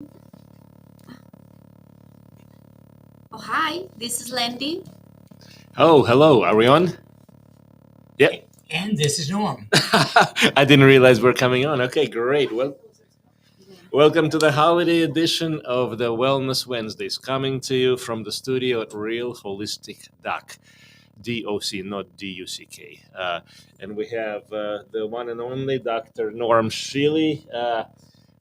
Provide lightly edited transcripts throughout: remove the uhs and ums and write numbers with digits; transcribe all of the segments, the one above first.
Oh, hi, this is Landy. Oh, hello. Are we on? Yeah. And this is Norm. I didn't realize we're coming on. Okay, great. Well, welcome to the holiday edition of the Wellness Wednesdays, coming to you from the studio at Real Holistic Doc, DOC, not DUCK. And we have the one and only Dr. Norm Shealy,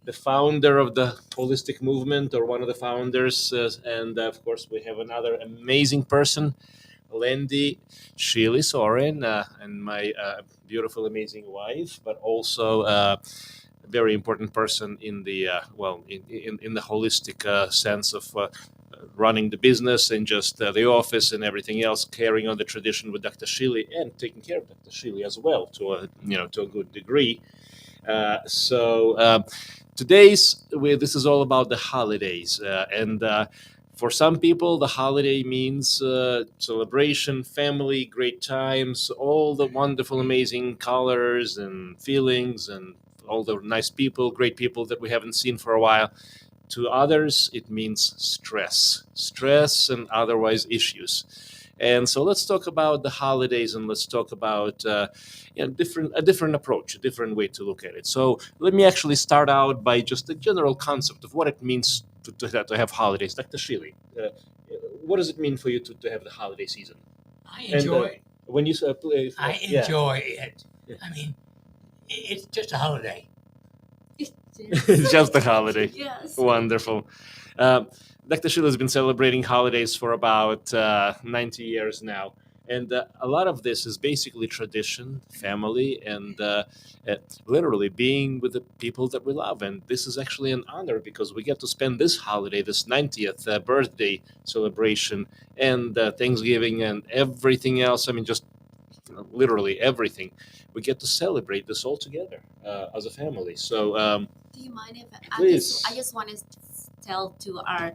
the founder of the holistic movement, or one of the founders. And of course, we have another amazing person, Lindy Shealy-Sorin, and my beautiful, amazing wife, but also a very important person in the in the holistic sense of running the business and just the office and everything else, carrying on the tradition with Dr. Shealy and taking care of Dr. Shealy as well to a good degree. So this is all about the holidays, and for some people, the holiday means celebration, family, great times, all the wonderful, amazing colors and feelings, and all the nice people, great people that we haven't seen for a while. To others, it means stress and otherwise issues. And so let's talk about the holidays, and let's talk about a different approach, a different way to look at it. So let me actually start out by just a general concept of what it means to have holidays. Dr. Shealy, what does it mean for you to have the holiday season? I enjoy it. When you play, I enjoy it. I mean, it's just a holiday. It's just a holiday. Yes. Wonderful. Dr. Sheila has been celebrating holidays for about 90 years now. And a lot of this is basically tradition, family, and literally being with the people that we love. And this is actually an honor because we get to spend this holiday, this 90th birthday celebration, and Thanksgiving and everything else. I mean, just literally everything. We get to celebrate this all together as a family. So, Do you mind if please. I just want to tell to our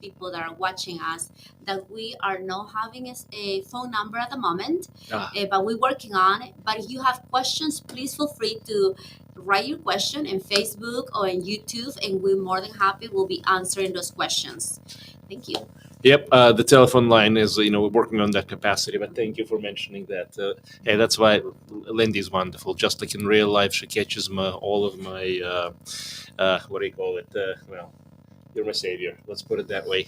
people that are watching us that we are not having a phone number at the moment, but we're working on it. But if you have questions, please feel free to write your question in Facebook or in YouTube, and we're more than happy. We'll be answering those questions. Thank you. Yep, the telephone line is, we're working on that capacity, but thank you for mentioning that. Hey, that's why Lindy's wonderful. Just like in real life, she catches all of my, what do you call it? You're my savior. Let's put it that way.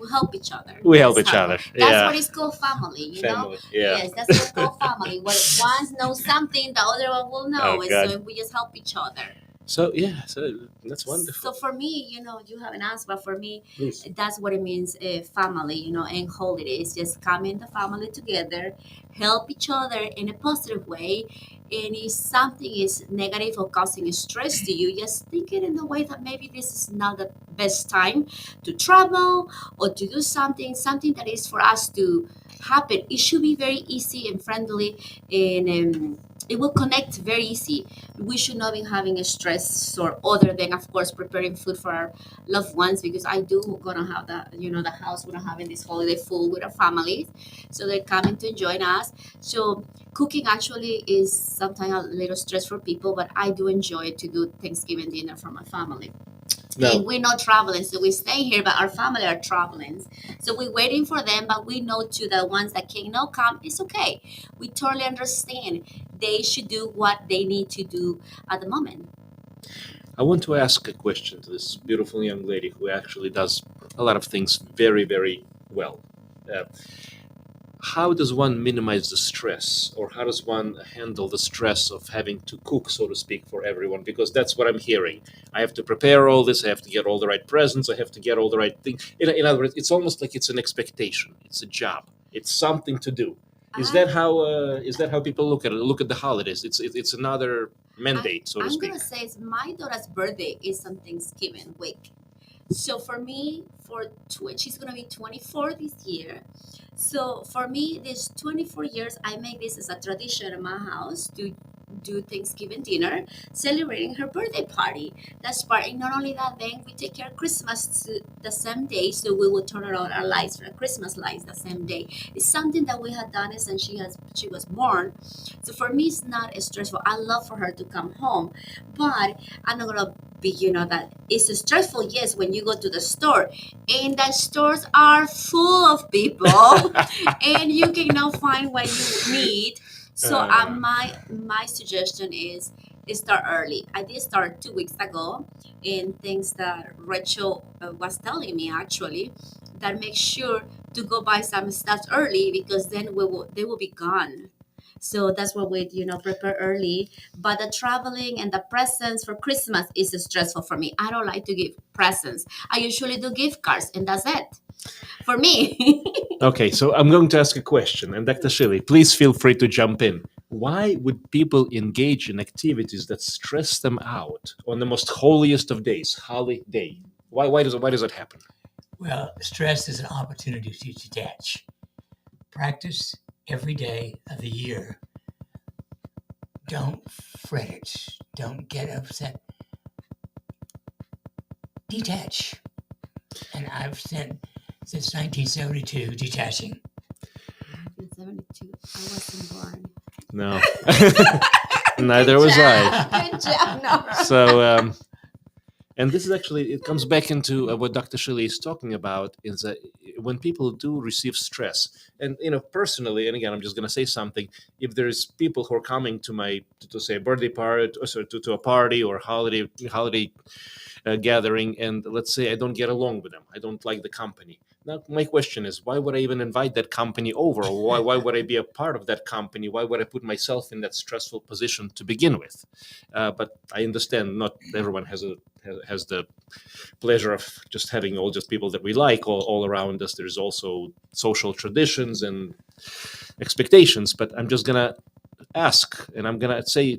We help each other. We help each other. That's what it's called, family. You know. Yeah. Yes, that's what it's called, family. When one knows something, the other one will know, and God. so we just help each other. So that's wonderful. So for me, you haven't asked, but for me, Please. that's what it means, family, and holidays. Just coming the family together, help each other in a positive way. And if something is negative or causing stress to you, just think it in the way that maybe this is not the best time to travel or to do something that is for us to happen. It should be very easy and friendly, and it will connect very easy. We should not be having a stress or other than, of course, preparing food for our loved ones, because I do gonna have the house we're having this holiday full with our families, so they're coming to join us. So cooking actually is sometimes a little stress for people, but I do enjoy to do Thanksgiving dinner for my family. No. And we're not traveling, so we're staying here, but our family are traveling. So we're waiting for them, but we know to the ones that cannot come, it's okay. We totally understand. They should do what they need to do at the moment. I want to ask a question to this beautiful young lady who actually does a lot of things very, very well. How does one minimize the stress, or how does one handle the stress of having to cook, so to speak, for everyone? Because that's what I'm hearing. I have to prepare all this. I have to get all the right presents. I have to get all the right things. In other words, it's almost like it's an expectation. It's a job. It's something to do. Is that how people look at it? Look at the holidays. It's another mandate, so to speak. I'm gonna say my daughter's birthday is on Thanksgiving week. So for me, she's gonna be 24 this year. So for me, these 24 years, I make this as a tradition in my house to do Thanksgiving dinner, celebrating her birthday party. That's part. And not only that, then we take care of Christmas the same day, so we will turn around our lights, our Christmas lights, the same day. It's something that we had done since she was born. So for me, it's not stressful. I love for her to come home, but I'm not gonna be, that it's stressful. Yes, when you go to the store, and the stores are full of people, and you cannot find what you need. So my suggestion is start early. I did start 2 weeks ago, and things that Rachel was telling me actually, that make sure to go buy some stuff early because then they will be gone. So that's what we prepare early. But the traveling and the presents for Christmas is stressful for me. I don't like to give presents. I usually do gift cards, and that's it for me. Okay, so I'm going to ask a question, and Dr. Shealy, please feel free to jump in. Why would people engage in activities that stress them out on the most holiest of days, holiday? Why does that happen? Well, stress is an opportunity to detach. Practice every day of the year. Don't fret it. Don't get upset. Detach. And I've spent since 1972 detaching. 1972. I wasn't born. No, neither was I. Good job. No. So, and this is actually, it comes back into what Dr. Shealy is talking about, is that when people do receive stress, and personally, and again, I'm just going to say something. If there's people who are coming to my to say a birthday party, or sorry, to a party or holiday gathering, and let's say I don't get along with them, I don't like the company. Now, my question is, why would I even invite that company over? Or why would I be a part of that company? Why would I put myself in that stressful position to begin with? But I understand not everyone has the pleasure of just having all just people that we like all around us. There's also social traditions and expectations. But I'm just gonna ask, and I'm gonna say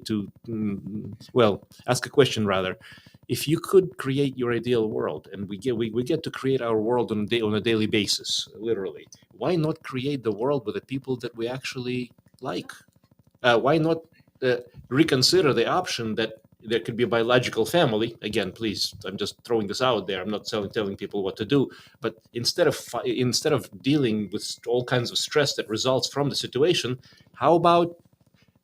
ask a question rather. If you could create your ideal world, and we get to create our world on a daily basis, literally, why not create the world with the people that we actually like? Why not uh, reconsider the option that there could be a biological family? Again, please, I'm just throwing this out there. I'm not telling people what to do. But instead of dealing with all kinds of stress that results from the situation, how about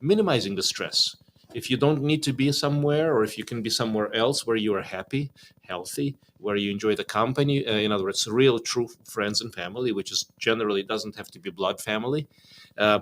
minimizing the stress? If you don't need to be somewhere, or if you can be somewhere else where you are happy, healthy, where you enjoy the company, in other words, real, true friends and family, which is generally doesn't have to be blood family. Uh,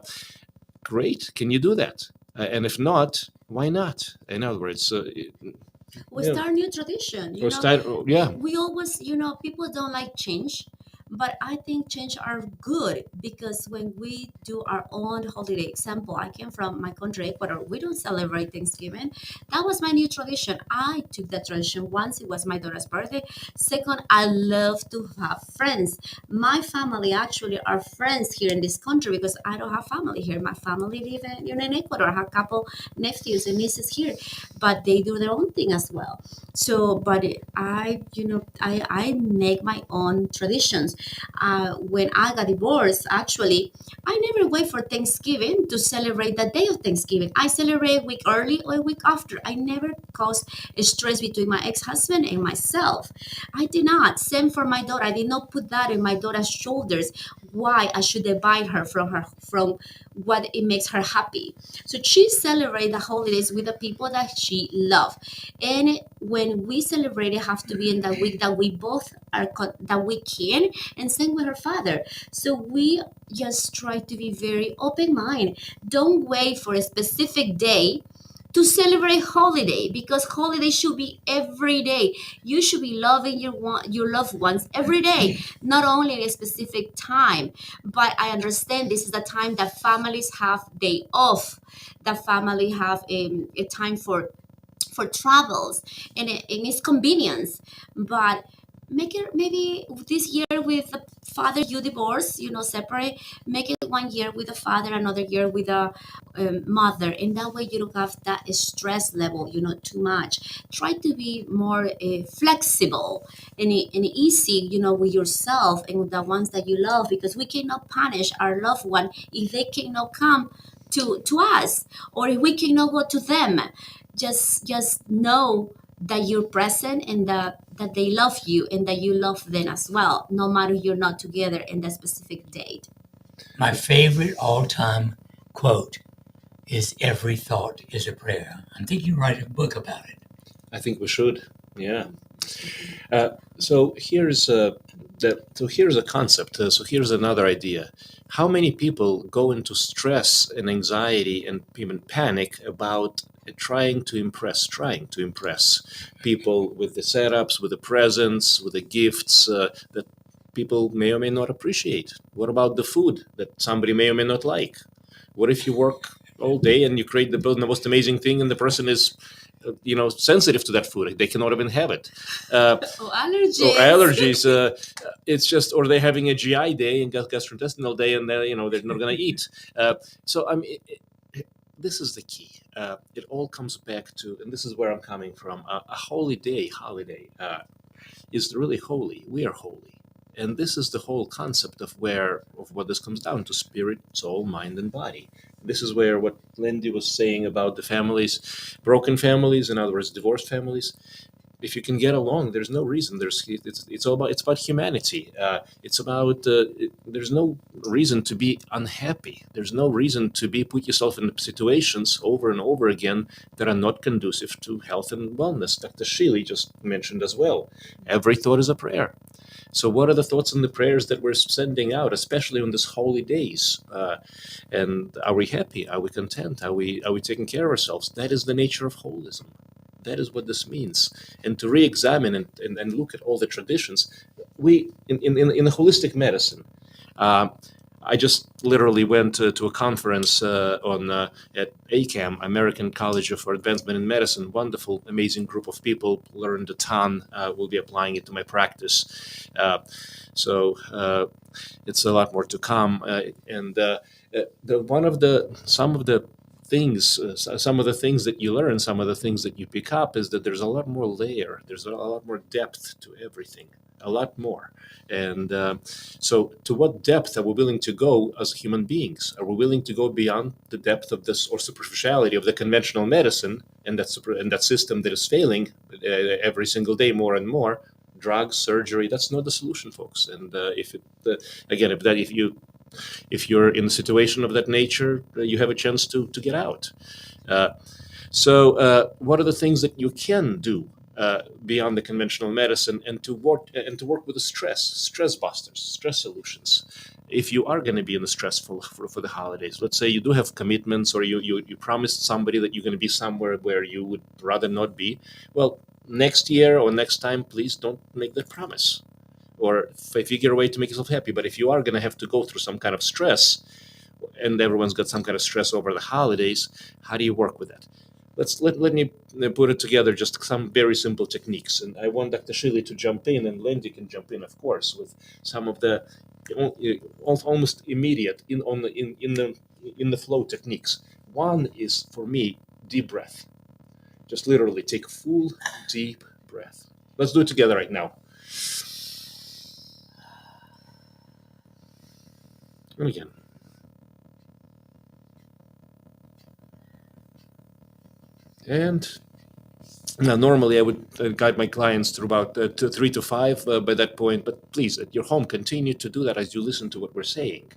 Great. Can you do that? And if not, why not? In other words, We yeah, start new tradition. or start, yeah, We always, people don't like change, but I think change are good because when we do our own holiday, example, I came from my country, Ecuador. We don't celebrate Thanksgiving. That was my new tradition. I took that tradition once. It was my daughter's birthday. Second, I love to have friends. My family actually are friends here in this country because I don't have family here. My family live in Ecuador. I have a couple nephews and nieces here, but they do their own thing as well. So, but I make my own traditions. When I got divorced, actually, I never wait for Thanksgiving to celebrate the day of Thanksgiving. I celebrate a week early or a week after. I never caused stress between my ex-husband and myself. I did not. Same for my daughter. I did not put that in my daughter's shoulders. Why I should divide her from what it makes her happy. So she celebrate the holidays with the people that she love. And when we celebrate, it have to be in the week that we both that we can, and same with her father. So we just try to be very open mind. Don't wait for a specific day to celebrate holiday because holiday should be every day. You should be loving your loved ones every day, not only at a specific time. But I understand this is the time that families have day off, that family have a time for travels, and it's convenience. But make it maybe this year with the father you divorce, separate. Make it 1 year with the father, another year with the mother, and that way you don't have that stress level, too much. Try to be more flexible and easy, with yourself and with the ones that you love, because we cannot punish our loved one if they cannot come to us, or if we cannot go to them, just know that you're present and that they love you and that you love them as well, no matter you're not together in that specific date. My favorite all-time quote is "Every thought is a prayer." I'm thinking of writing a book about it. I think we should. Yeah. So here's here's a concept. So here's another idea. How many people go into stress and anxiety and even panic about trying to impress people with the setups, with the presents, with the gifts that people may or may not appreciate? What about the food that somebody may or may not like? What if you work all day and you create the most amazing thing, and the person is sensitive to that food, they cannot even have it, Or allergies. or allergies, it's just, or they're having a GI day and gastrointestinal day, and they're not going to eat. So I mean, this is the key. It all comes back to, and this is where I'm coming from, a holiday is really holy. We are holy. And this is the whole concept of what this comes down to: spirit, soul, mind, and body. This is where what Lindy was saying about the families, broken families, in other words, divorced families. If you can get along, there's no reason. It's about humanity. It's about there's no reason to be unhappy. There's no reason to put yourself in situations over and over again that are not conducive to health and wellness. Dr. Shealy just mentioned as well. Every thought is a prayer. So, what are the thoughts and the prayers that we're sending out, especially on these holy days? And are we happy? Are we content? Are we taking care of ourselves? That is the nature of holism. That is what this means. And to re-examine and look at all the traditions, we in the holistic medicine. I just literally went to a conference at ACAM, American College for Advancement in Medicine. Wonderful, amazing group of people. Learned a ton. Will be applying it to my practice. So it's a lot more to come. And some of the things, some of the things that you learn, some of the things that you pick up, is that there's a lot more layer. There's a lot more depth to everything. A lot more. And so to what depth are we willing to go as human beings? Are we willing to go beyond the depth of this, or superficiality of the conventional medicine and that system that is failing every single day more and more? Drugs, surgery, that's not the solution, folks. And if you're in a situation of that nature, you have a chance to get out. So what are the things that you can do beyond the conventional medicine, and to work with the stress busters, stress solutions? If you are going to be in the stressful for the holidays, let's say you do have commitments, or you promised somebody that you're going to be somewhere where you would rather not be, well, next year or next time, please don't make that promise. Or figure a way to make yourself happy. But if you are going to have to go through some kind of stress, and everyone's got some kind of stress over the holidays, how do you work with that? Let me put it together, just some very simple techniques. And I want Dr. Shealy to jump in, and Lindy can jump in, of course, with some of the almost immediate in the flow techniques. One is, for me, deep breath. Just literally take a full deep breath. Let's do it together right now. And again. And now, normally I would guide my clients through about 3 to 5 by that point, but please, at your home, continue to do that as you listen to what we're saying.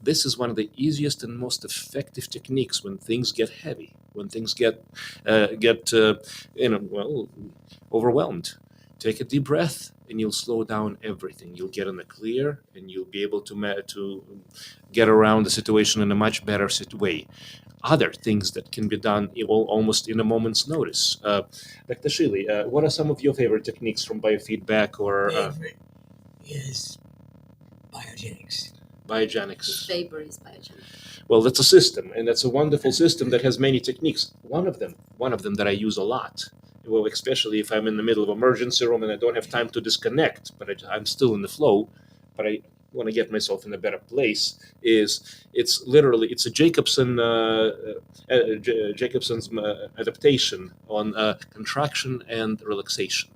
This is one of the easiest and most effective techniques when things get heavy, when things get overwhelmed. Take a deep breath, and you'll slow down everything. You'll get in the clear, and you'll be able to get around the situation in a much better way. Other things that can be done almost in a moment's notice. Dr. Shealy, what are some of your favorite techniques from biofeedback or Favorite is biogenics. biogenics? Favorite is biogenics. Well, that's a system, and that's a wonderful system that has many techniques. One of them that I use a lot, well, especially if I'm in the middle of emergency room and I don't have time to disconnect, but I'm still in the flow, but I want to get myself in a better place, it's a Jacobson's adaptation on contraction and relaxation.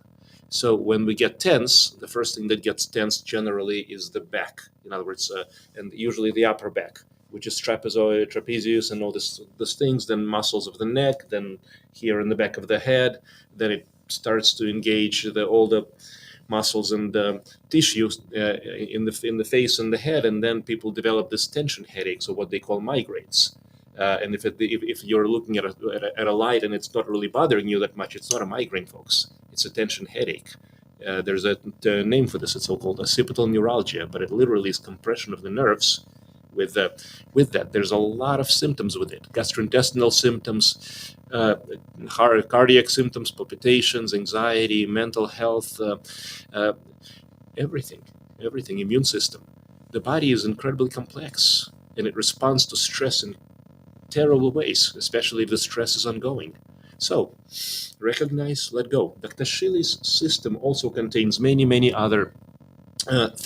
So when we get tense, the first thing that gets tense generally is the back. In other words, and usually the upper back. which is trapezoid, trapezius, and all this things. Then muscles of the neck. Then here in the back of the head. Then it starts to engage all the muscles and tissues in the face and the head, and then people develop this tension headaches, or what they call migraines. And if you're looking at a light and it's not really bothering you that much, it's not a migraine, folks. It's a tension headache. There's a name for this. It's so-called occipital neuralgia, but it literally is compression of the nerves. With that, there's a lot of symptoms with it: gastrointestinal symptoms, cardiac symptoms, palpitations, anxiety, mental health, everything, immune system. The body is incredibly complex, and it responds to stress in terrible ways, especially if the stress is ongoing. So, recognize, let go. Dr. Shealy's system also contains many other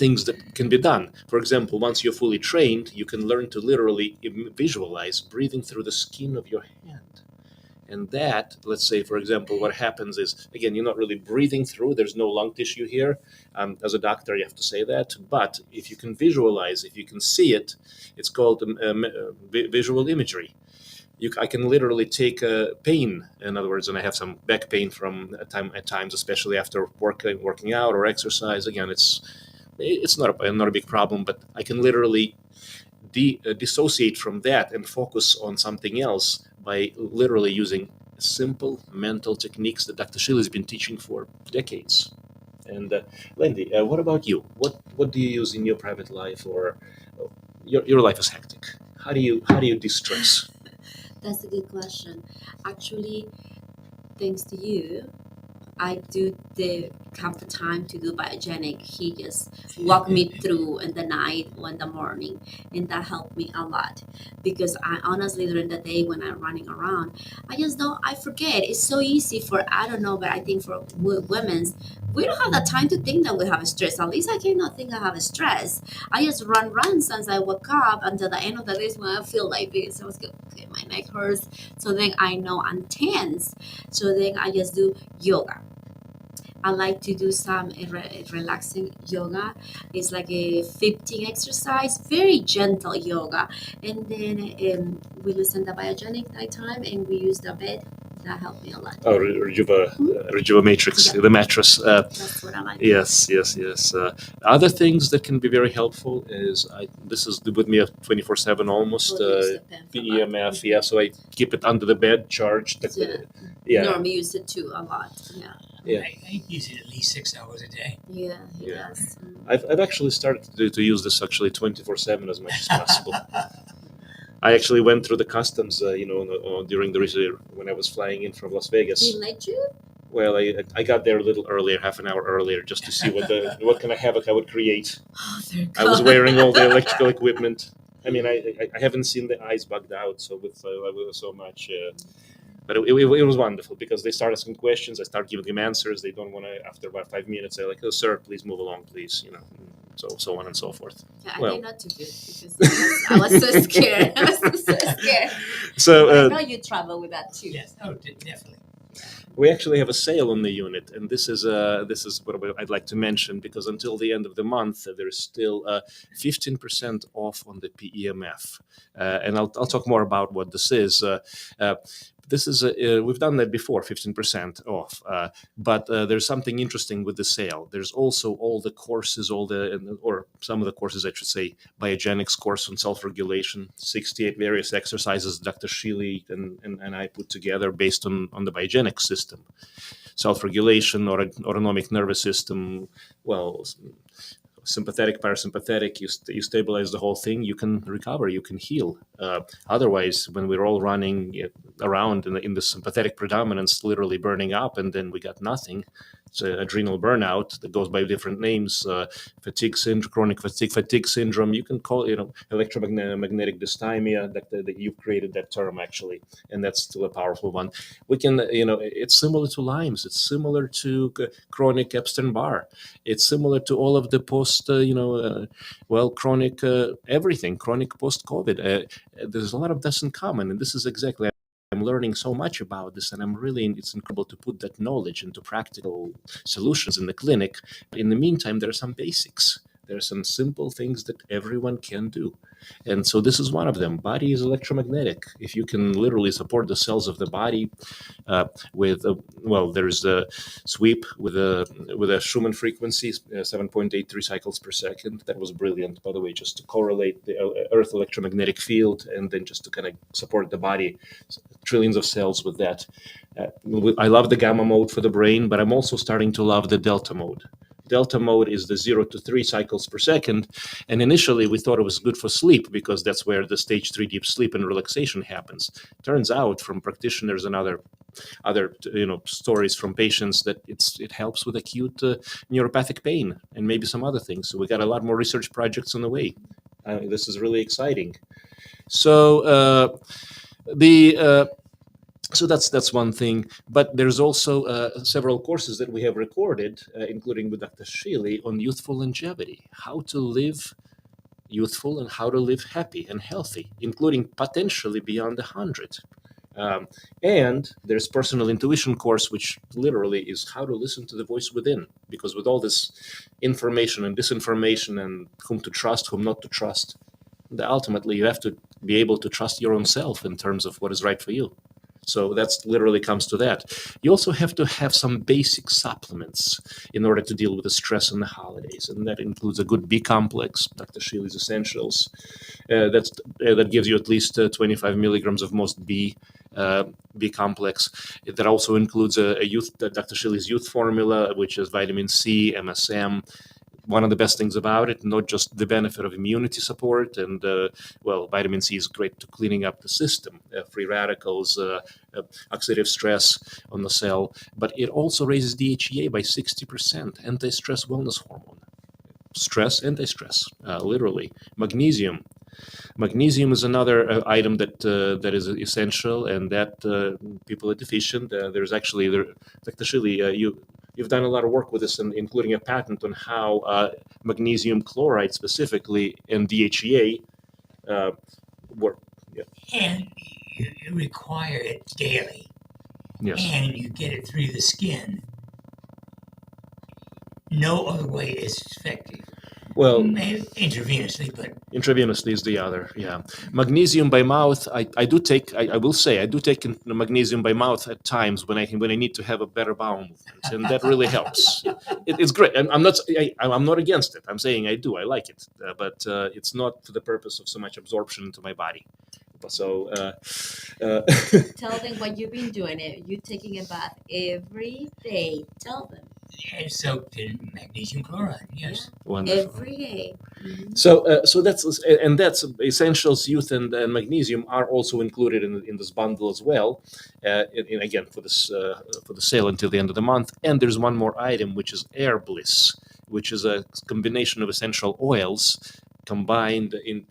things that can be done. For example, once you're fully trained, you can learn to literally visualize breathing through the skin of your hand. And that, let's say, for example, what happens is, again, you're not really breathing through, there's no lung tissue here. As a doctor, you have to say that. But if you can visualize, if you can see it, it's called visual imagery. I can literally take pain, in other words, and I have some back pain from at times, especially after working out or exercise. Again, it's not a big problem, but I can literally dissociate from that and focus on something else by literally using simple mental techniques that Dr. Shealy has been teaching for decades. And Lindy, what about you? What do you use in your private life, or your life is hectic? How do you de-stress? That's a good question. Actually, thanks to you, I do have the time to do biogenic. He just walk me through in the night or in the morning, and that helped me a lot. Because I honestly, during the day when I'm running around, I forget. It's so easy for, I don't know, but I think for women's, we don't have the time to think that we have a stress. At least I cannot think I have a stress. I just run since I woke up until the end of the day when I feel like this. I was like, okay, my neck hurts. So then I know I'm tense. So then I just do yoga. I like to do some relaxing yoga. It's like a 15 exercise, very gentle yoga. And then we listen to biogenic nighttime, and we use the bed. That helped me a lot. Oh, Rejuva Matrix, Yeah. the mattress. That's what I like. Yes. Other things that can be very helpful is this is with me 24/7 almost. PEMF, yeah. So I keep it under the bed, charged. Yeah. Normally use it too a lot. Yeah. Yeah. I use it at least 6 hours a day. Yeah, he does. I've actually started to use this 24/7 as much as possible. I actually went through the customs, during when I was flying in from Las Vegas. He let you? Well, I got there a little earlier, half an hour earlier, just to see what kind of havoc I would create. Oh, I was wearing all the electrical equipment. I mean, I haven't seen the eyes bugged out with so much. But it was wonderful because they start asking questions. I start giving them answers. They don't want to. After about 5 minutes, they're like, "Oh, sir, please move along, please." So on and so forth. Yeah, I did not do good because I was so scared. I was so scared. So I know you travel with that too. Yes, definitely. We actually have a sale on the unit, and this is what I'd like to mention, because until the end of the month there's still 15% off on the PEMF, and I'll talk more about what this is. This is we've done that before, 15% off, but there's something interesting with the sale. There's also all the courses, or some of the courses, I should say, biogenics course on self-regulation, 68 various exercises Dr. Shealy and I put together based on the biogenics system. Self-regulation, or autonomic nervous system, well, sympathetic, parasympathetic, you stabilize the whole thing, you can recover, you can heal. Otherwise, when we're all running around in the sympathetic predominance, literally burning up, and then we got nothing. It's adrenal burnout that goes by different names, fatigue syndrome, chronic fatigue syndrome. You can call it, electromagnetic dysthymia. That you've created that term actually, and that's still a powerful one. We can, it's similar to Lyme's. It's similar to chronic Epstein-Barr. It's similar to all of the post, chronic everything, chronic post-COVID. There's a lot of this in common, and this is exactly. I'm learning so much about this, and it's incredible to put that knowledge into practical solutions in the clinic. In the meantime, there are some basics. There are some simple things that everyone can do. And so this is one of them. Body is electromagnetic. If you can literally support the cells of the body with there's a sweep with a Schumann frequency, 7.83 cycles per second. That was brilliant, by the way, just to correlate the Earth electromagnetic field, and then just to kind of support the body, trillions of cells with that. I love the gamma mode for the brain, but I'm also starting to love the delta mode. Delta mode is the 0 to 3 cycles per second. And initially, we thought it was good for sleep because that's where the stage 3 deep sleep and relaxation happens. Turns out, from practitioners and other stories from patients, that it helps with acute neuropathic pain and maybe some other things. So we got a lot more research projects on the way. This is really exciting. So the so that's one thing, but there's also several courses that we have recorded, including with Dr. Shealy, on youthful longevity, how to live youthful and how to live happy and healthy, including potentially beyond 100. And there's personal intuition course, which literally is how to listen to the voice within, because with all this information and disinformation and whom to trust, whom not to trust, ultimately you have to be able to trust your own self in terms of what is right for you. So that's literally comes to that. You also have to have some basic supplements in order to deal with the stress in the holidays, and that includes a good B complex, Dr. Shealy's Essentials. That gives you at least 25 milligrams of most B complex. That also includes a Dr. Shealy's Youth Formula, which is vitamin C, MSM. One of the best things about it, not just the benefit of immunity support, and vitamin C is great to cleaning up the system, free radicals, oxidative stress on the cell, but it also raises DHEA by 60%, anti-stress wellness hormone. Stress, anti-stress, literally. Magnesium is another item that is essential, and that people are deficient. There's actually, Dr. Shealy, you've done a lot of work with this, including a patent on how magnesium chloride specifically and DHEA work. Yeah. And you require it daily. Yes. And you get it through the skin. No other way is effective. Well, intravenously, but intravenously is the other. Yeah, magnesium by mouth. I do take. I will say I do take magnesium by mouth at times when I need to have a better bowel movement, and that really helps. It's great. I'm not. I'm not against it. I'm saying I do. I like it, but it's not for the purpose of so much absorption into my body. So Tell them what you've been doing. You're taking a bath every day. Tell them. And soaked in magnesium chloride. Yes. Wonderful. Every day. Mm-hmm. So that's essentials. Youth and magnesium are also included in this bundle as well. Again, for the sale until the end of the month. And there's one more item, which is Air Bliss, which is a combination of essential oils combined and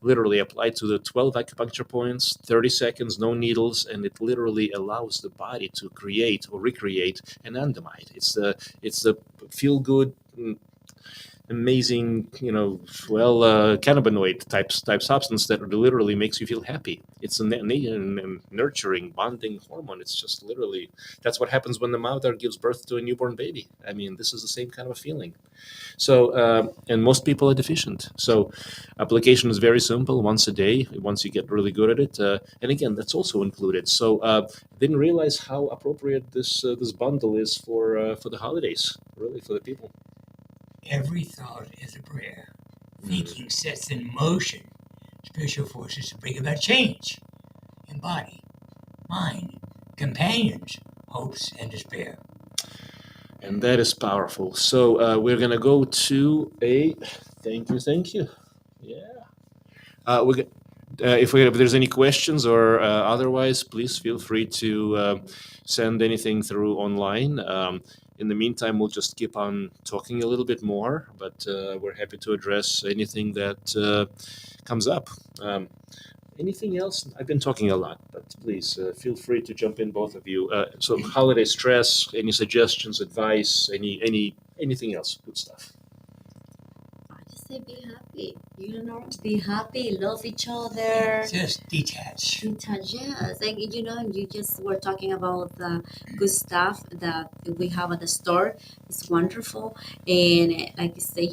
literally applied to the 12 acupuncture points, 30 seconds, no needles, and it literally allows the body to create or recreate an andamide. It's a feel good, amazing, cannabinoid type substance that literally makes you feel happy. It's a nurturing, bonding hormone. It's just literally, that's what happens when the mother gives birth to a newborn baby. I mean, this is the same kind of a feeling. So, and most people are deficient. So, application is very simple, once a day, once you get really good at it. And again, that's also included. So, didn't realize how appropriate this bundle is for the holidays, really, for the people. Every thought is a prayer. Thinking sets in motion spiritual forces to bring about change in body, mind, companions, hopes, and despair. And that is powerful. So we're going to go to a thank you. Yeah. If there's any questions or otherwise, please feel free to send anything through online. In the meantime, we'll just keep on talking a little bit more, but we're happy to address anything that comes up. Anything else? I've been talking a lot, but please feel free to jump in, both of you. So, holiday stress, any suggestions, advice, anything else? Good stuff. I just say be happy. Be happy, love each other. Just detach. Yes. And you just were talking about the good stuff that we have at the store. It's wonderful. And like you say,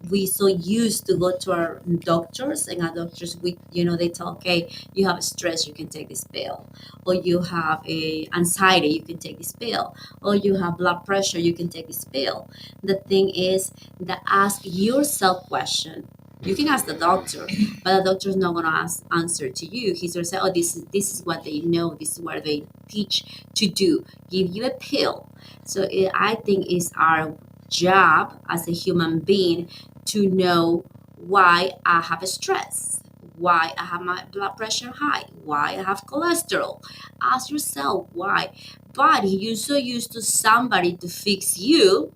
we so used to go to our doctors, and our doctors, we, they tell, okay, you have stress, you can take this pill, or you have a anxiety, you can take this pill, or you have blood pressure, you can take this pill. The thing is that ask yourself question. You can ask the doctor, but the doctor is not going to answer to you. He's going to say, oh, this is what they know, this is what they teach to do, give you a pill. So I think it's our job as a human being to know why I have stress, why I have my blood pressure high, why I have cholesterol. Ask yourself why. But you're so used to somebody to fix you,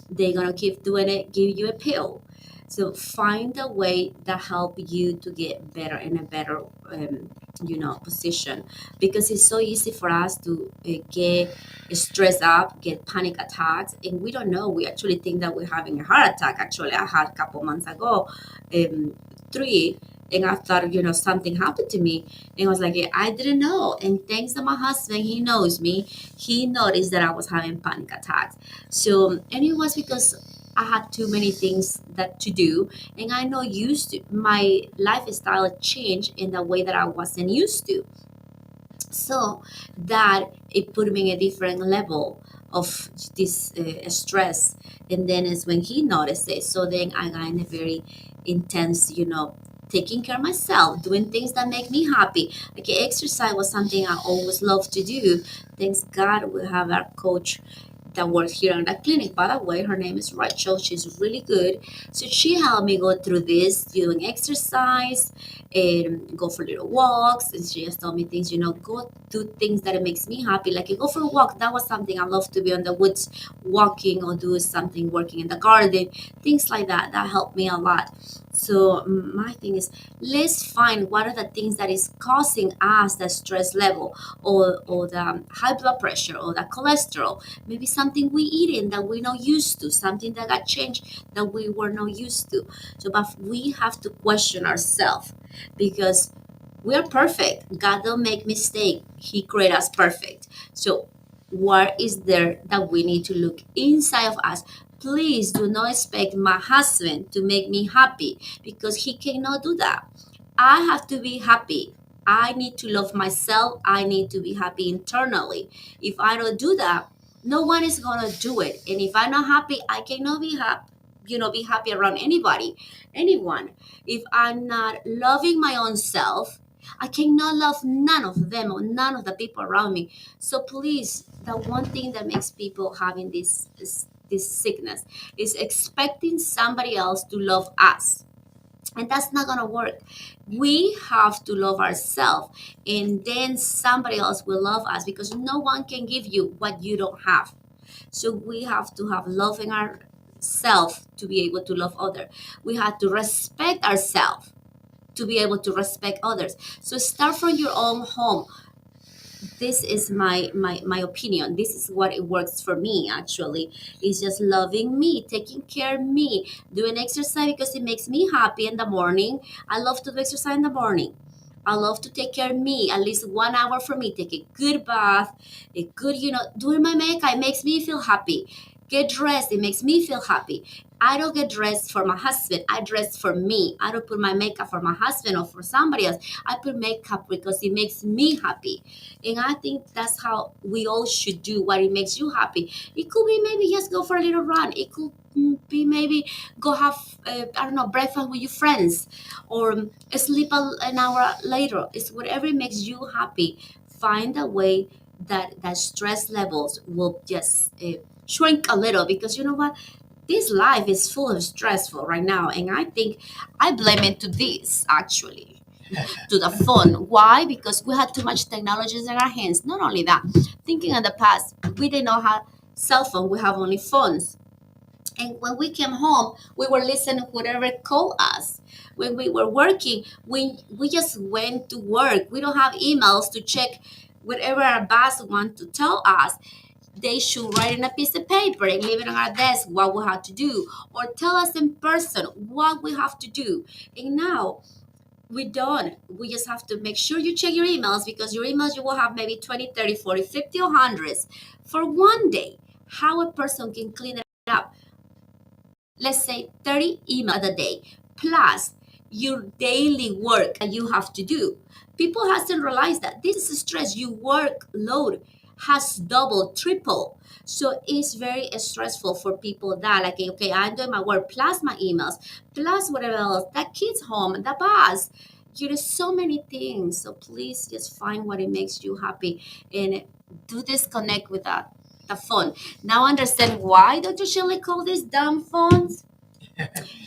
they're gonna keep doing it, give you a pill. So find a way that help you to get better in a better position, because it's so easy for us to get stressed up, get panic attacks, and we don't know. We actually think that we're having a heart attack. Actually, I had a couple months ago, three, and I thought, something happened to me. And I was like, I didn't know. And thanks to my husband, he knows me. He noticed that I was having panic attacks. So, and it was because I had too many things that to do, and I know used to my lifestyle changed in the way that I wasn't used to. So that it put me in a different level of this stress, and then is when he noticed it. So then I got in a very intense, taking care of myself, doing things that make me happy. Like exercise was something I always loved to do. Thanks God we have our coach that works here in the clinic. By the way, her name is Rachel. She's really good. So she helped me go through this, doing exercise and go for little walks. And she just told me things, go do things that it makes me happy. Like go for a walk. That was something I love to be on the woods walking, or do something working in the garden, things like that. That helped me a lot. So my thing is, let's find what are the things that is causing us the stress level, or the high blood pressure, or the cholesterol. Maybe something we eating that we're not used to, something that got changed that we were not used to. So but we have to question ourselves, because we are perfect. God don't make mistake. He create us perfect. So what is there that we need to look inside of us? Please do not expect my husband to make me happy, because he cannot do that. I have to be happy. I need to love myself. I need to be happy internally. If I don't do that, no one is gonna do it. And if I'm not happy, I cannot be happy. Be happy around anybody, anyone. If I'm not loving my own self, I cannot love none of them or none of the people around me. So please, the one thing that makes people having this sickness is expecting somebody else to love us, and that's not gonna work. We have to love ourselves, and then somebody else will love us, because no one can give you what you don't have. So we have to have love in ourselves to be able to love others. We have to respect ourselves to be able to respect others. So start from your own home. This is my opinion. This is what it works for me. Actually, it's just loving me, taking care of me, doing exercise because it makes me happy in the morning. I love to do exercise in the morning. I love to take care of me, at least 1 hour for me. Take a good bath, a good, doing my makeup. It makes me feel happy. Get dressed. It makes me feel happy. I don't get dressed for my husband. I dress for me. I don't put my makeup for my husband or for somebody else. I put makeup because it makes me happy. And I think that's how we all should do, what it makes you happy. It could be maybe just go for a little run. It could be maybe go have, I don't know, breakfast with your friends, or sleep an hour later. It's whatever makes you happy. Find a way that stress levels will just shrink a little, because you know what? This life is full of stressful right now, and I think I blame it to this actually, to the phone. Why? Because we had too much technologies in our hands. Not only that, thinking in the past, we did not have cell phone. We have only phones. And when we came home, we were listening whatever called us. When we were working, we just went to work. We don't have emails to check whatever our boss want to tell us. They should write in a piece of paper and leave it on our desk what we have to do, or tell us in person what we have to do. And now we don't. We just have to make sure you check your emails, because your emails you will have maybe 20, 30, 40, 50, or hundreds for one day. How a person can clean it up. let's say 30 emails a day, plus your daily work that you have to do. People hasn't realized that this is stress. Your workload has double, triple. So it's very stressful for people that like, okay, I'm doing my work plus my emails, plus whatever else, that kid's home, the bus. You know, so many things. So please just find what it makes you happy and do disconnect with that the phone. Now I understand why Dr. Shelley called these dumb phones.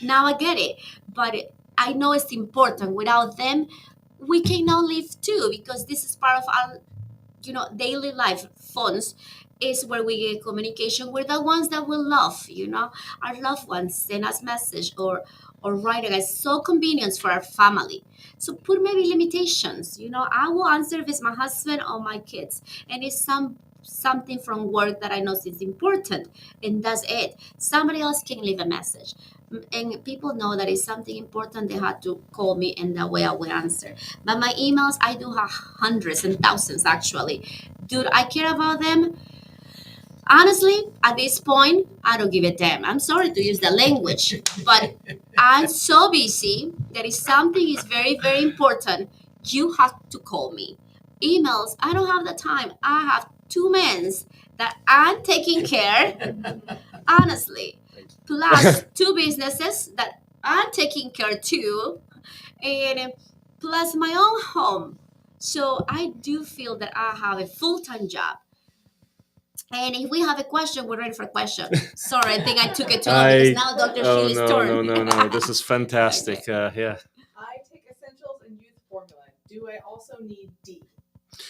Now I get it. But I know it's important. Without them, we cannot live too because this is part of our daily life. Phones is where we get communication with the ones that we love, our loved ones send us message or write us, so convenient for our family. So put maybe limitations. I will answer if it's my husband or my kids, and it's something from work that I know is important, and that's it. Somebody else can leave a message. And people know that it's something important, they had to call me, and that way I will answer. But my emails, I do have hundreds and thousands actually. Dude, I care about them. Honestly, at this point, I don't give a damn. I'm sorry to use the language, but I'm so busy that if something is very, very important, you have to call me. Emails, I don't have the time. I have two men that I'm taking care, honestly, plus two businesses that I'm taking care too, and plus my own home. So I do feel that I have a full-time job. And if we have a question, we're ready for a question. Sorry, I think I took it too long because now Dr. Oh Shealy's no, turn. no, no, no! This is fantastic. Yeah. I take essentials and youth formula. Do I also need D?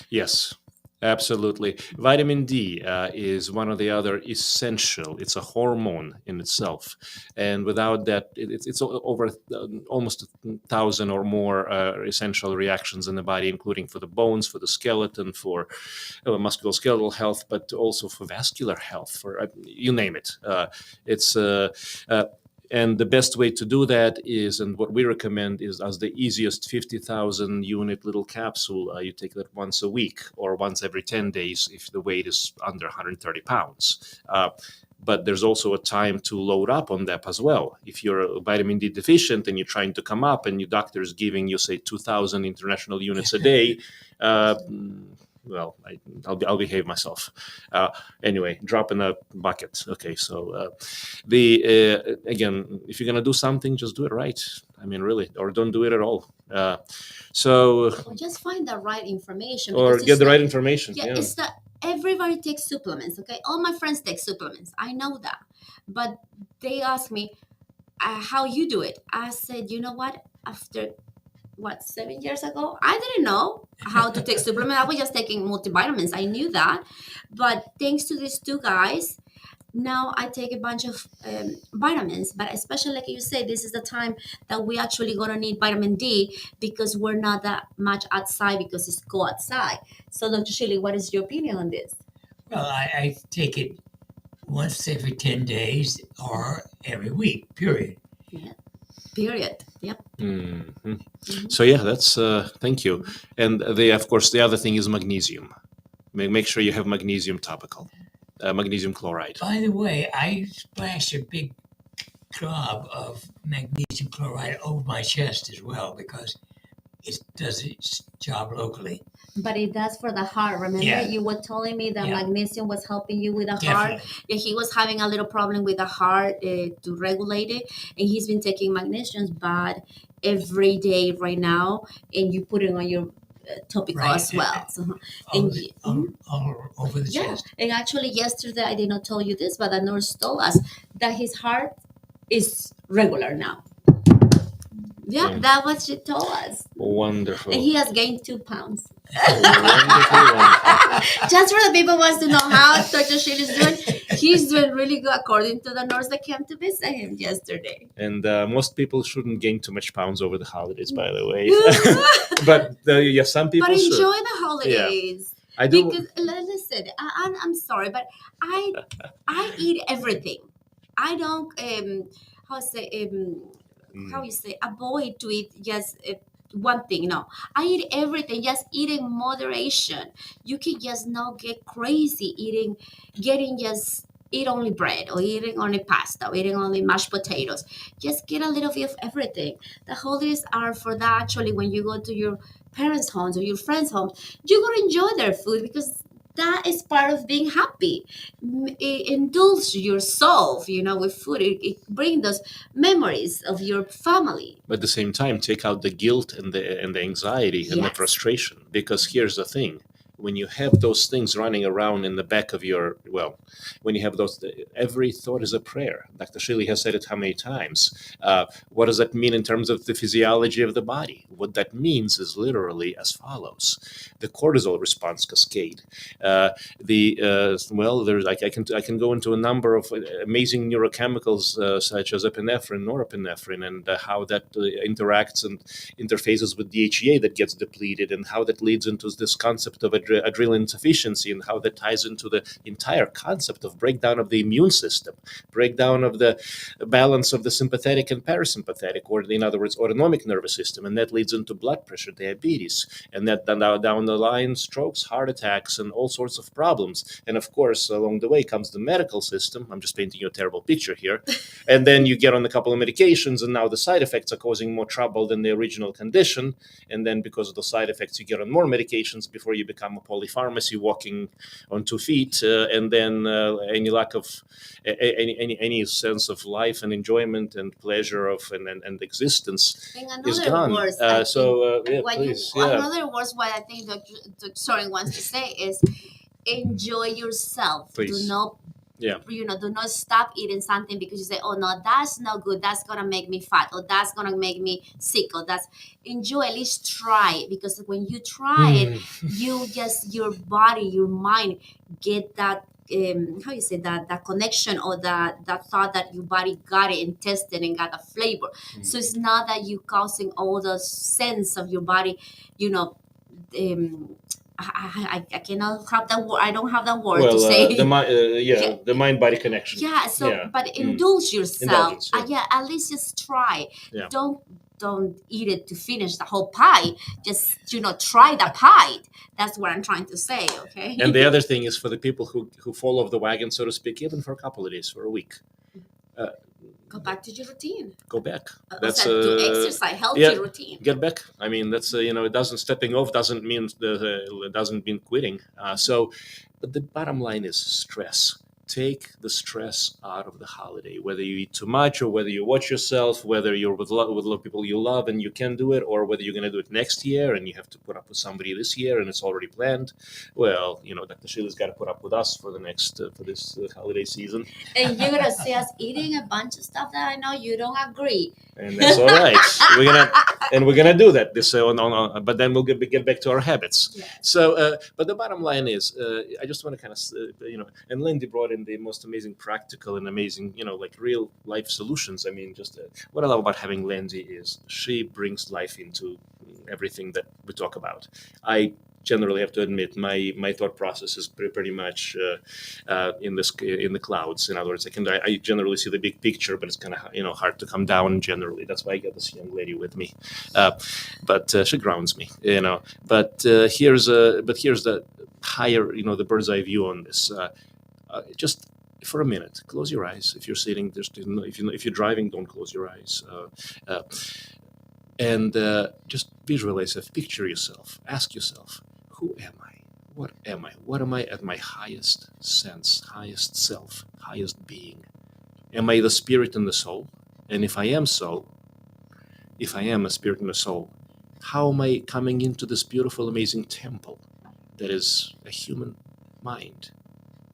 Yes, absolutely. Vitamin D is one of the other essential. It's a hormone in itself, and without that, it's over almost 1,000 or more essential reactions in the body, including for the bones, for the skeleton, for musculoskeletal health, but also for vascular health, for you name it. It's and the best way to do that is, and what we recommend is as the easiest 50,000 unit little capsule. You take that once a week or once every 10 days if the weight is under 130 pounds. But there's also a time to load up on that as well. If you're vitamin D deficient and you're trying to come up and your doctor is giving you, say, 2,000 international units a day, well, I'll behave myself. Anyway, drop in a bucket. Okay, so again, if you're gonna do something, just do it right. I mean, really, or don't do it at all. Or just find the right information. Or because get it's the right not- information. Yeah, Yeah. it's that everybody takes supplements. Okay, all my friends take supplements. I know that, but they ask me how you do it. I said, you know what? After 7 years ago, I didn't know how to take supplement. I was just taking multivitamins. I knew that, but thanks to these two guys, now I take a bunch of vitamins. But especially like you say, this is the time that we actually gonna need vitamin D because we're not that much outside because it's cold outside. So Dr. Shirley, what is your opinion on this? Well, I take it once every 10 days or every week, period. Yeah. Period. Yep. Mhm. So yeah, that's thank you. And of course, the other thing is magnesium. Make sure you have magnesium topical, magnesium chloride. By the way, I splash a big glob of magnesium chloride over my chest as well because it does its job locally. But it does for the heart. Remember, Yeah. you were telling me that Yeah. magnesium was helping you with the Definitely. heart. Yeah, he was having a little problem with the heart to regulate it, and he's been taking magnesium, but every day right now, and you put it on your topical Right. as well. So, All, and all over the yeah, chest. and actually yesterday I did not tell you this, but the nurse told us that his heart is regular now. Yeah, Yeah. that's what she told us. Wonderful. And he has gained 2 pounds. Wonderful. Just for the people wants to know how Dr. Shealy is doing, he's doing really good according to the nurse that came to visit him yesterday. And most people shouldn't gain too much pounds over the holidays, by the way. But yeah, some people But enjoy should. the holidays. I do. Because listen, I'm sorry, but I eat everything. I don't how say how you say avoid to eat just one thing. No, I eat everything. Just eat in moderation. You can just not get crazy eating, getting just eat only bread or eating only pasta or eating only mashed potatoes. Just get a little bit of everything. The holidays are for that. Actually, when you go to your parents' homes or your friends' homes, you're going to enjoy their food because that is part of being happy. Indulge yourself, with food. It brings those memories of your family. But at the same time, take out the guilt and the anxiety and the Yes. frustration. Because here's the thing: when you have those things running around in the back of your, well, when you have those, every thought is a prayer. Dr. Shealy has said it how many times? What does that mean in terms of the physiology of the body? What that means is literally as follows: the cortisol response cascade. Well, there's I can go into a number of amazing neurochemicals such as epinephrine, norepinephrine, and how that interacts and interfaces with DHEA that gets depleted, and how that leads into this concept of adrenal insufficiency, and how that ties into the entire concept of breakdown of the immune system, breakdown of the balance of the sympathetic and parasympathetic, or in other words, autonomic nervous system, and that leads into blood pressure, diabetes, and that down the line, strokes, heart attacks, and all sorts of problems. And of course, along the way comes the medical system. I'm just painting you a terrible picture here. And then you get on a couple of medications, and now the side effects are causing more trouble than the original condition. And then because of the side effects, you get on more medications before you become a polypharmacy walking on 2 feet. And then any lack of any sense of life and enjoyment and pleasure of and existence In is another gone. words, Yeah, what please, yeah, another words, what I think Dr. Soren wants to say is enjoy yourself. please, Do not, yeah. do not stop eating something because you say, oh no, that's not good. That's gonna make me fat, or that's gonna make me sick, or that's enjoy. At least try it, because when you try it, you just your body, your mind get that. How you say that connection, or that thought that your body got it and tested and got a flavor. So it's not that you causing all the sense of your body, you know. I cannot have that word. I don't have that word to say. Yeah. The mind body connection. Yeah. So, Yeah. but indulge yourself. Indulgence, yeah. Yeah. At least just try. Yeah. Don't eat it to finish the whole pie. Just try the pie. That's what I'm trying to say. Okay. And the other thing is for the people who fall off the wagon, so to speak, even for a couple of days, for a week. Go back to your routine. Go back. That's to exercise, healthy routine. Get back. I mean, that's it doesn't stepping off doesn't mean quitting. But the bottom line is stress. Take the stress out of the holiday. Whether you eat too much, or whether you watch yourself, whether you're with people you love and you can do it, or whether you're going to do it next year and you have to put up with somebody this year and it's already planned. Well, Dr. Shealy's got to put up with us for the next for this holiday season. And you're gonna see us eating a bunch of stuff that I know you don't agree. And that's all right. we're gonna do that. But then we'll get back to our habits. Yeah. So, but the bottom line is, I just want to kind of, and Lindy brought in the most amazing practical and amazing, like real life solutions. I mean, just what I love about having Lindy is she brings life into everything that we talk about. I generally have to admit my thought process is pretty much in the clouds. In other words, I generally see the big picture, but it's kind of hard to come down generally. That's why I got this young lady with me, but she grounds me. But here's the higher, the bird's eye view on this. Just for a minute, close your eyes. If you're sitting, if you're driving, don't close your eyes. And just visualize yourself, picture yourself, ask yourself, who am I? What am I? What am I at my highest sense, highest self, highest being? Am I the spirit and the soul? And if I am so, if I am a spirit and a soul, how am I coming into this beautiful, amazing temple that is a human mind?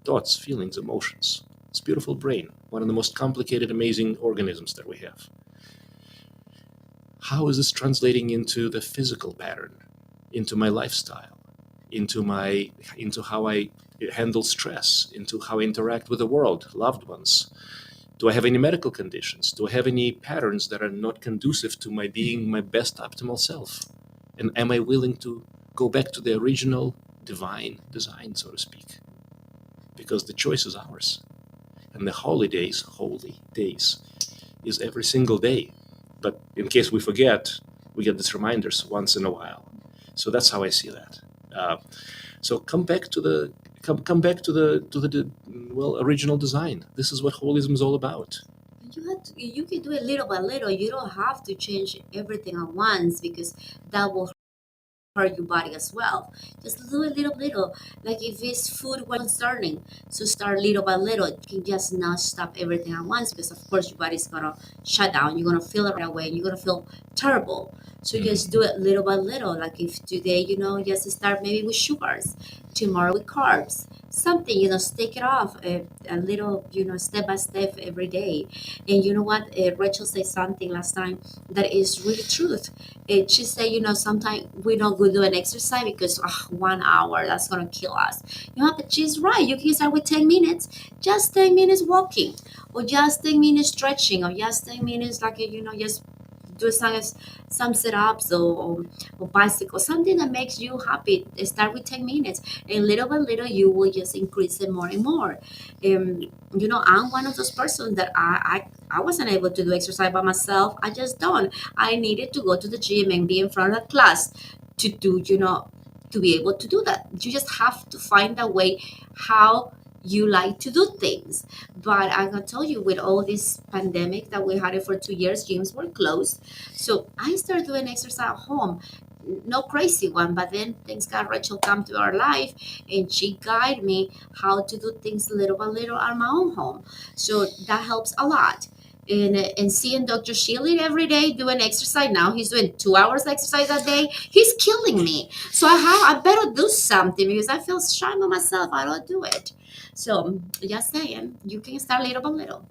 Thoughts, feelings, emotions. This beautiful brain, one of the most complicated, amazing organisms that we have. How is this translating into the physical pattern, into my lifestyle, into how I handle stress, into how I interact with the world, loved ones? Do I have any medical conditions? Do I have any patterns that are not conducive to my being my best optimal self? And am I willing to go back to the original divine design, so to speak? Because the choice is ours. And the holy days, is every single day. But in case we forget, we get these reminders once in a while. So that's how I see that. So come back to the come back to the well, original design. This is what holism is all about. You can do it little by little. You don't have to change everything at once because that will hurt your body as well. Just do it little by little. Like if it's food was concerning, so start little by little. You can just not stop everything at once because of course your body's gonna shut down. You're gonna feel it right away and you're gonna feel terrible. So just do it little by little. Like if today, just start maybe with sugars, tomorrow with carbs. Something, take it off a little, step by step every day. And you know what? Rachel said something last time that is really truth. She said, sometimes we don't go do an exercise because 1 hour, that's going to kill us. But she's right. You can start with 10 minutes, just 10 minutes walking, or just 10 minutes stretching, or just 10 minutes, like, just do some sit-ups or bicycle, something that makes you happy. Start with 10 minutes, and little by little, you will just increase it more and more. I'm one of those persons that I wasn't able to do exercise by myself. I just don't. I needed to go to the gym and be in front of the class to do, to be able to do that. You just have to find a way how you like to do things. But I'm gonna tell you, with all this pandemic that we had it for 2 years, gyms were closed. So I started doing exercise at home. No crazy one, but then things got Rachel come to our life and she guided me how to do things little by little at my own home. So that helps a lot. And seeing Dr. Shealy every day doing exercise, now he's doing 2 hours exercise a day. He's killing me. So I better do something because I feel ashamed of myself. I don't do it. So just saying, you can start little by little.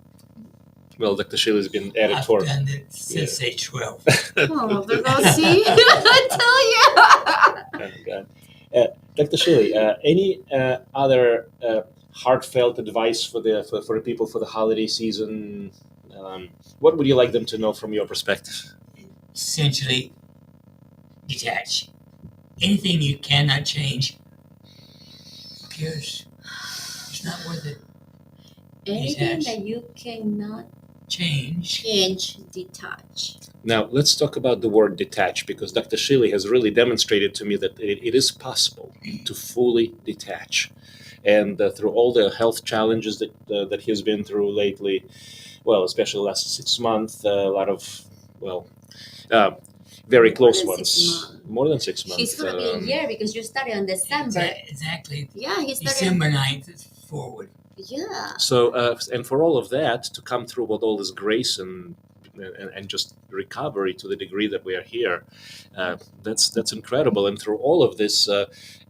Well, Dr. Sheila has been at it I've for. done it since age 12. Oh, they're gonna see. I tell you. Oh, God. Dr. Shealy, any other heartfelt advice for the people for the holiday season? What would you like them to know from your perspective? Essentially, detach. Anything you cannot change, who cares? It's not worth it. Anything Detach. that you cannot Change. detach. Now, let's talk about the word detach, because Dr. Shealy has really demonstrated to me that it is possible to fully detach. And through all the health challenges that he's been through lately, well, especially the last 6 months, a lot of, well, uh, very More close than ones. 6 months. More than 6 months. He's gonna be a year because you started in December. Exactly. Yeah, he started. December 9th forward. Yeah. So, and for all of that to come through with all this grace and just recovery to the degree that we are here, that's incredible. And through all of this,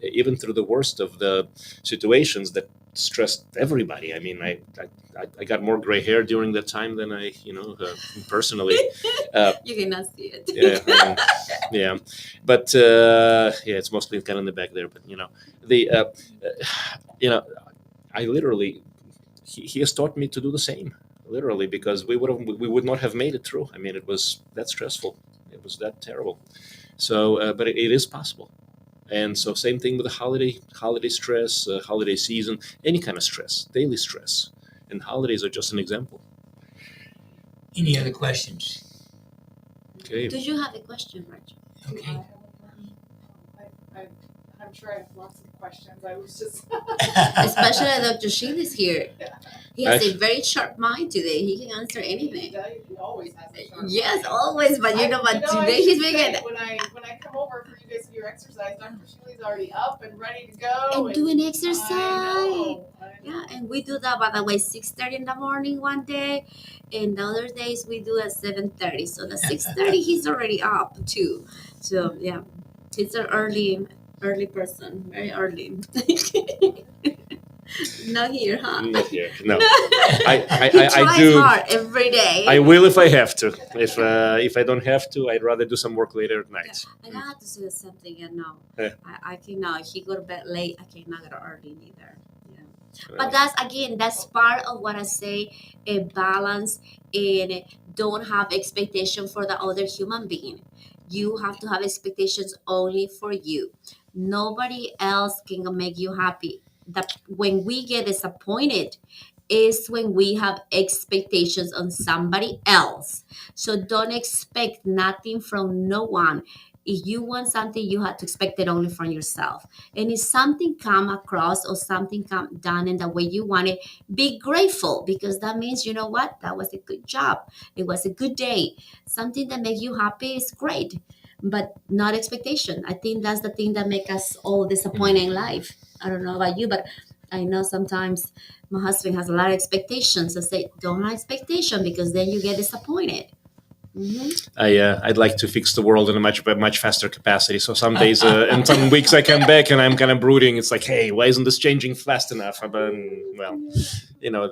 even through the worst of the situations that stressed everybody. I mean, I got more gray hair during that time than I, personally. You cannot see it. Yeah, yeah, but yeah, it's mostly kind of in the back there. But the you know, I literally, he has taught me to do the same, literally, because we would not have made it through. I mean, it was that stressful, it was that terrible. So, but it is possible. And so, same thing with the holiday stress, holiday season, any kind of stress, daily stress, and holidays are just an example. Any other questions? Okay. Do you have a question, Rachel? Okay. I'm sure I have lots of questions. I was just. Especially Dr. Sheil is here. He has a Actually- very sharp mind today. He can answer anything. He always has a sharp Yes, mind. always. But but I today should he's say, making when I come over for you guys to do your exercise, Dr. Shealy's already up and ready to go. and doing I exercise. know. Yeah, and we do that, by the way, 6:30 in the morning one day, and the other days we do at 7:30. So the 6:30 he's already up too. So yeah, he's an early person, very early. Not here, huh? Not here. No, I He tries do. hard every day. I will if I have to. If I don't have to, I'd rather do some work later at night. I have to say something, no. Yeah. I cannot. He go to bed late. I cannot go early neither. Yeah. Uh, But that's part of what I say, a balance, and don't have expectation for the other human being. You have to have expectations only for you. Nobody else can make you happy. That when we get disappointed is when we have expectations on somebody else. So don't expect nothing from no one. If you want something, you have to expect it only from yourself. And if something come across or something come done in the way you want it, be grateful, because that means, you know what, that was a good job. It was a good day. Something that makes you happy is great, but not expectation. I think that's the thing that make us all disappointed in life. I don't know about you, but I know sometimes my husband has a lot of expectations. I say, don't have expectation, because then you get disappointed. Hmm. I'd like to fix the world in a much faster capacity. So some days and some weeks I come back and I'm kind of brooding. It's like, hey, why isn't this changing fast enough? But well, you know,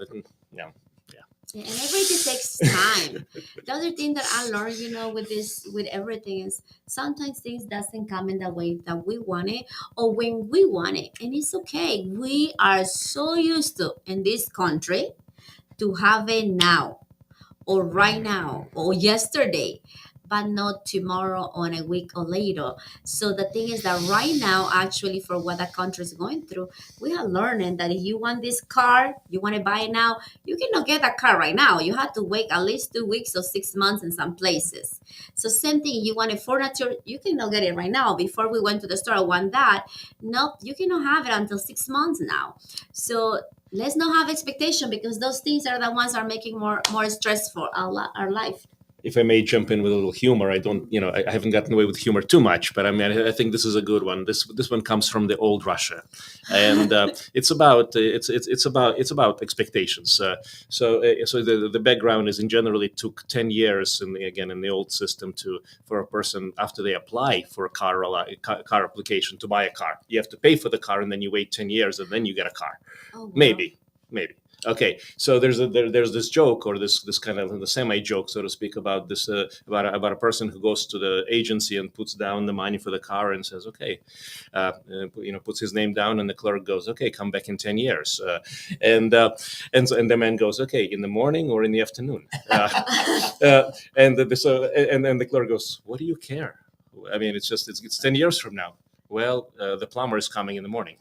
yeah. Yeah, and everything takes time. The other thing that I learned, with this, with everything, is sometimes things doesn't come in the way that we want it or when we want it, and it's okay. We are so used to in this country to have it now or right now or yesterday, but not tomorrow or a week or later. So the thing is that right now, actually, for what the country is going through, we are learning that if you want this car, you want to buy it now, you cannot get that car right now. You have to wait at least 2 weeks or 6 months in some places. So same thing, you want a furniture, you cannot get it right now. Before we went to the store, I want that. Nope, you cannot have it until 6 months now. So let's not have expectation, because those things are the ones that are making more stressful our life. If I may jump in with a little humor, I don't, I haven't gotten away with humor too much, but I mean, I think this is a good one. This one comes from the old Russia, and it's about expectations. So the background is, in general, it took 10 years, in the old system, for a person, after they apply for a car application to buy a car, you have to pay for the car, and then you wait 10 years, and then you get a car. Oh, wow. Maybe. Okay, so there's this joke, or this kind of the semi joke, so to speak, about this about a person who goes to the agency and puts down the money for the car and says, okay, puts his name down, and the clerk goes, okay, come back in 10 years, and the man goes, okay, in the morning or in the afternoon, and then the clerk goes, what do you care? I mean, it's 10 years from now. Well, the plumber is coming in the morning.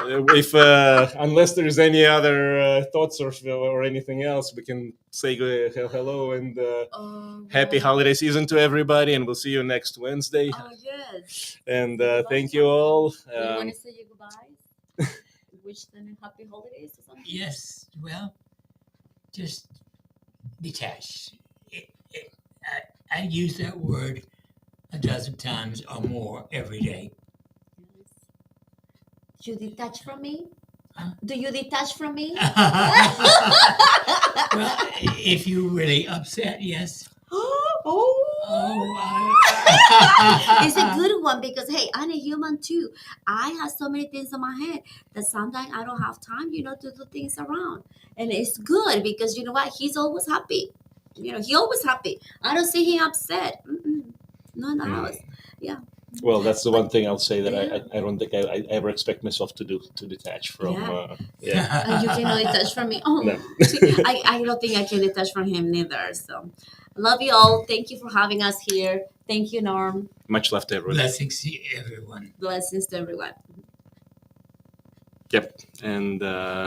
If unless there's any other thoughts or anything else, we can say hello and happy holiday season to everybody, and we'll see you next Wednesday. Oh, yes. And thank you all. Do you want to say your goodbyes? Wish them happy holidays or something? Yes, well, just detach. I use that word a dozen times or more every day. You detach from me? Huh? Do you detach from me? Well, if you're really upset, yes. It's a good one, because hey, I'm a human too. I have so many things in my head that sometimes I don't have time, to do things around. And it's good, because you know what? He's always happy. He always happy. I don't see him upset. No, in the house. Yeah. Well, that's the one thing I'll say that I don't think I ever expect myself to detach from. You cannot detach from me. Oh, No. I don't think I can detach from him neither. So, love you all. Thank you for having us here. Thank you, Norm. Much love to everyone. Blessings to everyone. Blessings to everyone. Yep, and.